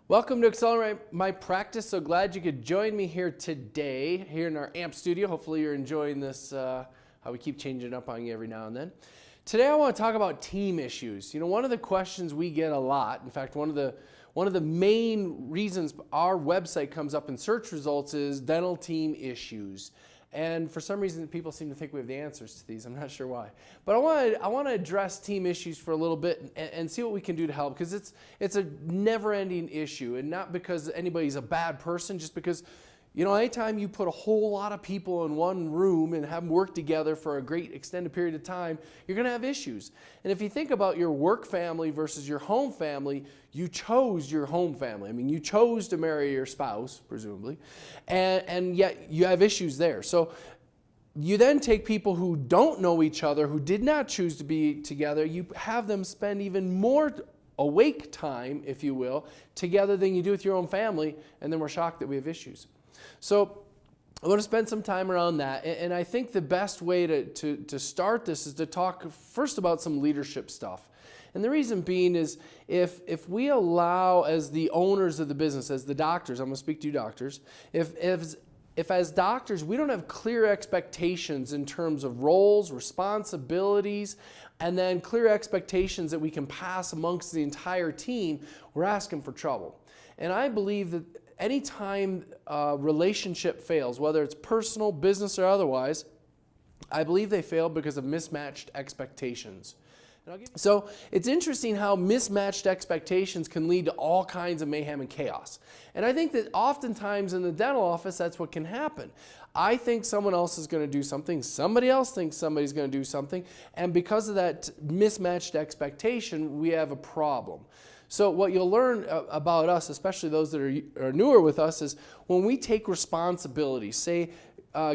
Welcome to Accelerate My Practice. So glad you could join me here today, here in our AMP studio. Hopefully you're enjoying this, how we keep changing it up on you every now and then. Today I want to talk about team issues. You know, one of the questions we get a lot, in fact, one of the main reasons our website comes up in search results is dental team issues. And for some reason, people seem to think we have the answers to these. I'm not sure why. But I want to address team issues for a little bit and see what we can do to help, because it's a never-ending issue, and not because anybody's a bad person, just because, you know, anytime you put a whole lot of people in one room and have them work together for a great extended period of time, you're going to have issues. And if you think about your work family versus your home family, you chose your home family. I mean, you chose to marry your spouse, presumably, and yet you have issues there. So you then take people who don't know each other, who did not choose to be together, you have them spend even more awake time, if you will, together than you do with your own family, and then we're shocked that we have issues. So I want to spend some time around that, and I think the best way to start this is to talk first about some leadership stuff. And the reason being is if we allow, as the owners of the business, as the doctors, I'm going to speak to you doctors, if as doctors we don't have clear expectations in terms of roles, responsibilities, and then clear expectations that we can pass amongst the entire team, we're asking for trouble. And I believe that anytime a relationship fails, whether it's personal, business, or otherwise, I believe they fail because of mismatched expectations. So it's interesting how mismatched expectations can lead to all kinds of mayhem and chaos. And I think that oftentimes in the dental office, that's what can happen. I think someone else is going to do something, somebody else thinks somebody's going to do something, and because of that mismatched expectation, we have a problem. So what you'll learn about us, especially those that are newer with us, is when we take responsibility, say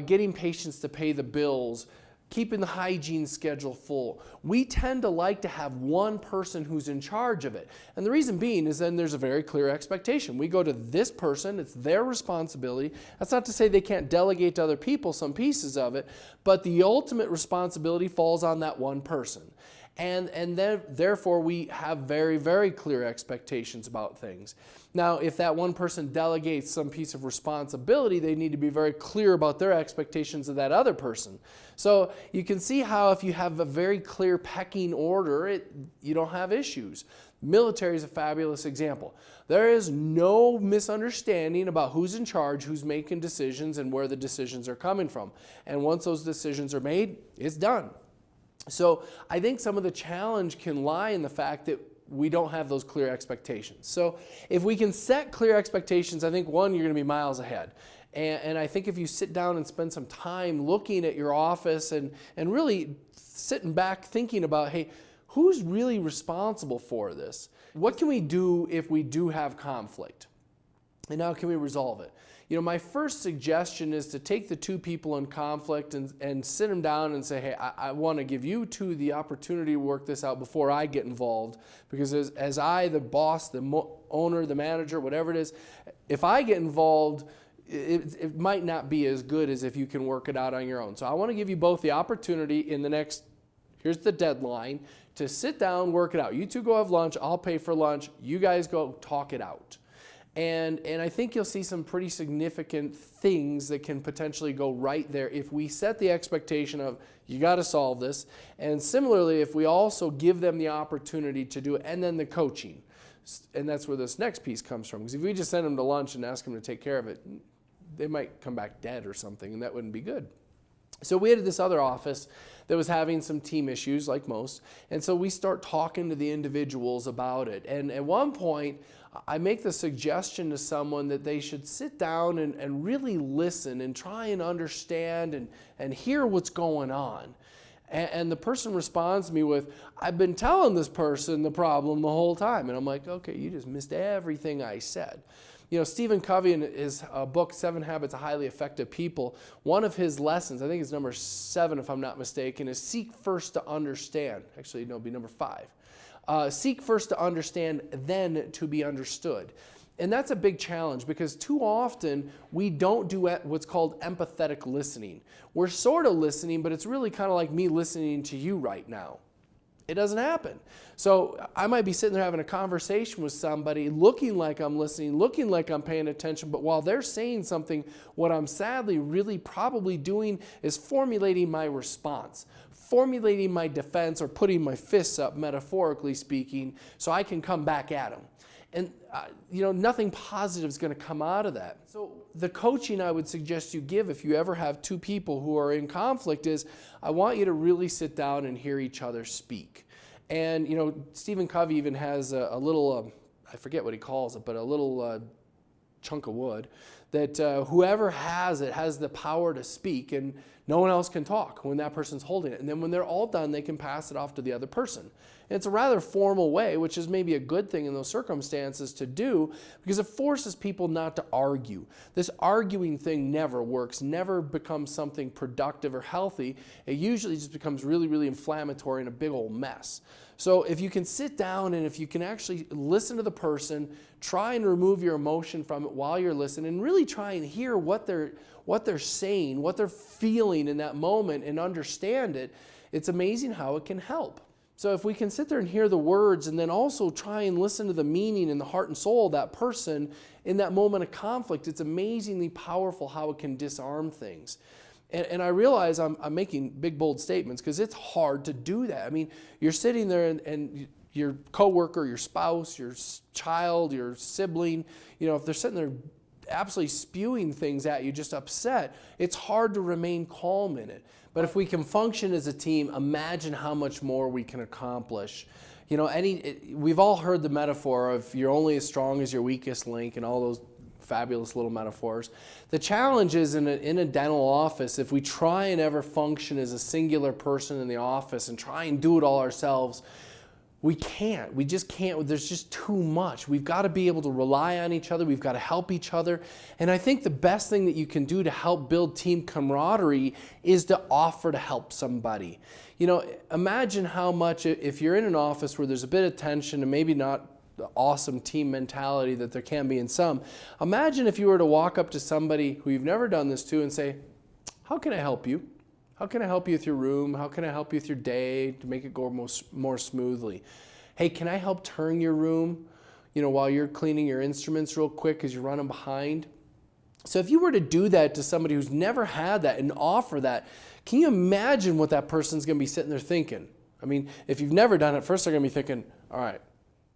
getting patients to pay the bills, keeping the hygiene schedule full, we tend to like to have one person who's in charge of it. And the reason being is then there's a very clear expectation. We go to this person, it's their responsibility. That's not to say they can't delegate to other people some pieces of it, but the ultimate responsibility falls on that one person. And then, therefore, we have very, very clear expectations about things. Now, if that one person delegates some piece of responsibility, they need to be very clear about their expectations of that other person. So you can see how if you have a very clear pecking order, you don't have issues. Military is a fabulous example. There is no misunderstanding about who's in charge, who's making decisions, and where the decisions are coming from. And once those decisions are made, it's done. So I think some of the challenge can lie in the fact that we don't have those clear expectations. So if we can set clear expectations, I think, one, you're going to be miles ahead. And I think if you sit down and spend some time looking at your office and really sitting back thinking about, hey, who's really responsible for this? What can we do if we do have conflict? And how can we resolve it? You know, my first suggestion is to take the two people in conflict and sit them down and say, hey, I want to give you two the opportunity to work this out before I get involved. Because as I, the boss, the owner, the manager, whatever it is, if I get involved, it might not be as good as if you can work it out on your own. So I want to give you both the opportunity in the next, here's the deadline, to sit down, work it out. You two go have lunch, I'll pay for lunch, you guys go talk it out. And I think you'll see some pretty significant things that can potentially go right there if we set the expectation of, you got to solve this. And similarly, if we also give them the opportunity to do it, and then the coaching. And that's where this next piece comes from. Because if we just send them to lunch and ask them to take care of it, they might come back dead or something, and that wouldn't be good. So we had this other office that was having some team issues, like most. And so we start talking to the individuals about it. And at one point, I make the suggestion to someone that they should sit down and really listen and try and understand and hear what's going on. And the person responds to me with, I've been telling this person the problem the whole time. And I'm like, okay, you just missed everything I said. You know, Stephen Covey in his book, 7 Habits of Highly Effective People, one of his lessons, I think it's number 7 if I'm not mistaken, is seek first to understand. Actually, no, it'd be number 5. Seek first to understand, then to be understood. And that's a big challenge because too often we don't do what's called empathetic listening. We're sort of listening, but it's really kind of like me listening to you right now. It doesn't happen. So I might be sitting there having a conversation with somebody, looking like I'm listening, looking like I'm paying attention, but while they're saying something, what I'm sadly really probably doing is formulating my response, formulating my defense, or putting my fists up, metaphorically speaking, so I can come back at them. And nothing positive is going to come out of that. So the coaching I would suggest you give if you ever have two people who are in conflict is, I want you to really sit down and hear each other speak. And Stephen Covey even has a little, I forget what he calls it, but a little chunk of wood that whoever has it has the power to speak, and no one else can talk when that person's holding it. And then when they're all done, they can pass it off to the other person. And it's a rather formal way, which is maybe a good thing in those circumstances to do, because it forces people not to argue. This arguing thing never works, never becomes something productive or healthy. It usually just becomes really, really inflammatory and a big old mess. So if you can sit down and if you can actually listen to the person, try and remove your emotion from it while you're listening, and really try and hear what they're saying, what they're feeling in that moment, and understand it, it's amazing how it can help. So if we can sit there and hear the words and then also try and listen to the meaning and the heart and soul of that person in that moment of conflict, it's amazingly powerful how it can disarm things. And I realize I'm making big, bold statements because it's hard to do that. I mean, you're sitting there and your coworker, your spouse, your child, your sibling, if they're sitting there absolutely spewing things at you, just upset, it's hard to remain calm in it. But if we can function as a team, imagine how much more we can accomplish. We've all heard the metaphor of you're only as strong as your weakest link and all those fabulous little metaphors. The challenge is in a dental office, if we try and ever function as a singular person in the office and try and do it all ourselves, we can't. We just can't. There's just too much. We've got to be able to rely on each other. We've got to help each other. And I think the best thing that you can do to help build team camaraderie is to offer to help somebody. Imagine how much, if you're in an office where there's a bit of tension and maybe not the awesome team mentality that there can be in some, imagine if you were to walk up to somebody who you've never done this to and say, how can I help you? How can I help you with your room? How can I help you with your day to make it go more smoothly? Hey, can I help turn your room, while you're cleaning your instruments real quick because you're running behind? So if you were to do that to somebody who's never had that and offer that, can you imagine what that person's going to be sitting there thinking? I mean, if you've never done it, first they're going to be thinking, all right,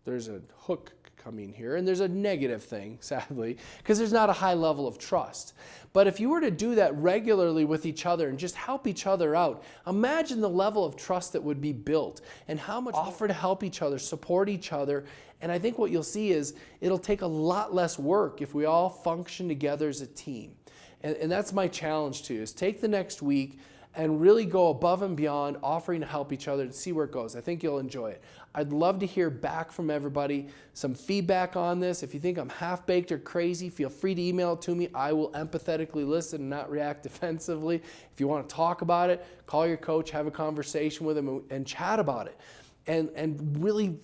there's a hook coming here, and there's a negative thing, sadly, because there's not a high level of trust. But if you were to do that regularly with each other and just help each other out, imagine the level of trust that would be built and how much offer to help each other, support each other. And I think what you'll see is it'll take a lot less work if we all function together as a team. And that's my challenge to you, is take the next week and really go above and beyond, offering to help each other and see where it goes. I think you'll enjoy it. I'd love to hear back from everybody, some feedback on this. If you think I'm half-baked or crazy, feel free to email it to me. I will empathetically listen and not react defensively. If you want to talk about it, call your coach, have a conversation with him, and chat about it. And really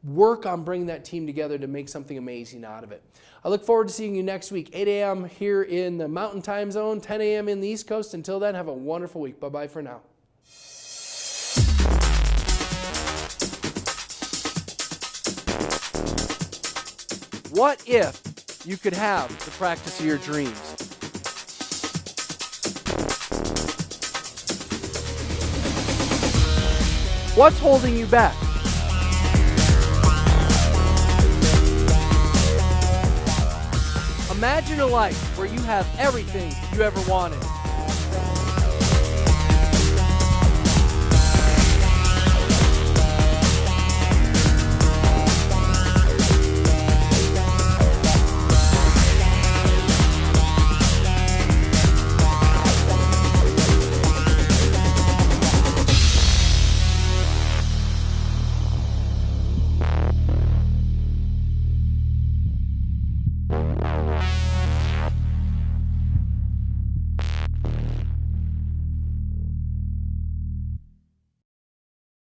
work on bringing that team together to make something amazing out of it. I look forward to seeing you next week, 8 a.m. here in the Mountain Time Zone, 10 a.m. in the East Coast. Until then, have a wonderful week. Bye-bye for now. What if you could have the practice of your dreams? What's holding you back? Imagine a life where you have everything you ever wanted.